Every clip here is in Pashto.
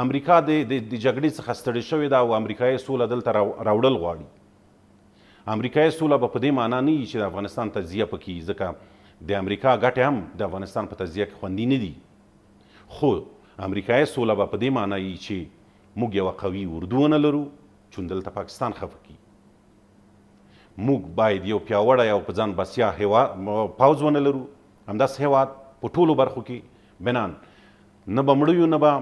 امریکا د جګړې څخه ستړې شوې ده او امریکایي سوله دلته راوړل غواړي. امریکایي سوله به په دې معنا نه وي چې د افغانستان تجزیه پکې، ځکه د امریکا ګټې هم د افغانستان په تجزیه کې خوندي نه دي. خو امریکایي سوله به په دې معنا وي چې موږ یوه قوي اردو ونه لرو چې دلته پاکستان خفه کړي. موږ باید یو پیاوړی او په ځان بسیا پوځ ونه لرو، همداسې هېواد په ټولو برخو کې بنان نه به مړه یو نه به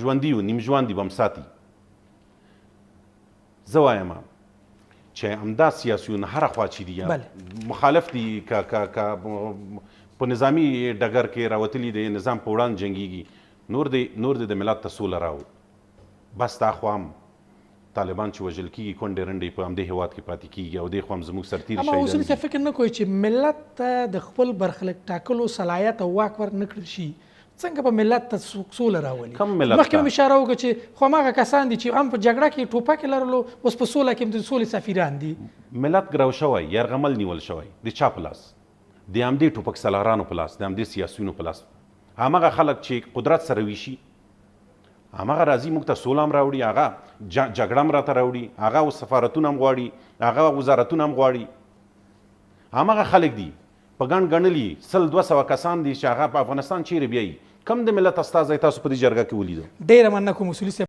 ژوندي یو، نیم ژوندي به م ساتي. زه وایم چې همدا سیاسیون هره خوا چې دي مخالف دي، که په نظامي ډګر کې راوتلي د نظام په وړاندې جنګېږي، نور د ملت ته سوله راوړي. بس دا خوا هم طالبان چې وژل کېږي کونډې رنډې په همدې هېواد کې پاتې کېږي او دې خوا هم زموږ سرتېري اما اصولي صاحب فکر نه کوئ چې ملت ته د خپل برخلیک ټاکلو صلاحیت او واک ور نه کړل شي څنګه به ملت ته سوله راولي؟ مخکې مې اشاره وکړه چې خو هماغه کسان دي چې هم په جګړه کې ټوپک لرلو، اوس په سوله کې هم د سولې سفیران دي. ملت ګرو شوی، یرغمل نیول شوی د چا په لاس؟ د همدې ټوپک سالارانو په لاس، د همدې سیاسیونو په لاس. هماغه خلک چې قدرت سره ویشي هماغه راځي موږ ته سوله هم راوړي، هغه جګړه هم راته راوړي، هغه سفارتونه هم غواړي، هغه وزارتونه هم غواړي. هماغه خلک دي په ګڼ ګڼلي 100-200 کسان دي چې هغه په افغانستان چیرې بیایي. کم د ملت استازی تاسو په دې جرګه کې ولیدو؟ ډېره مننه کوم اصولي صاحب.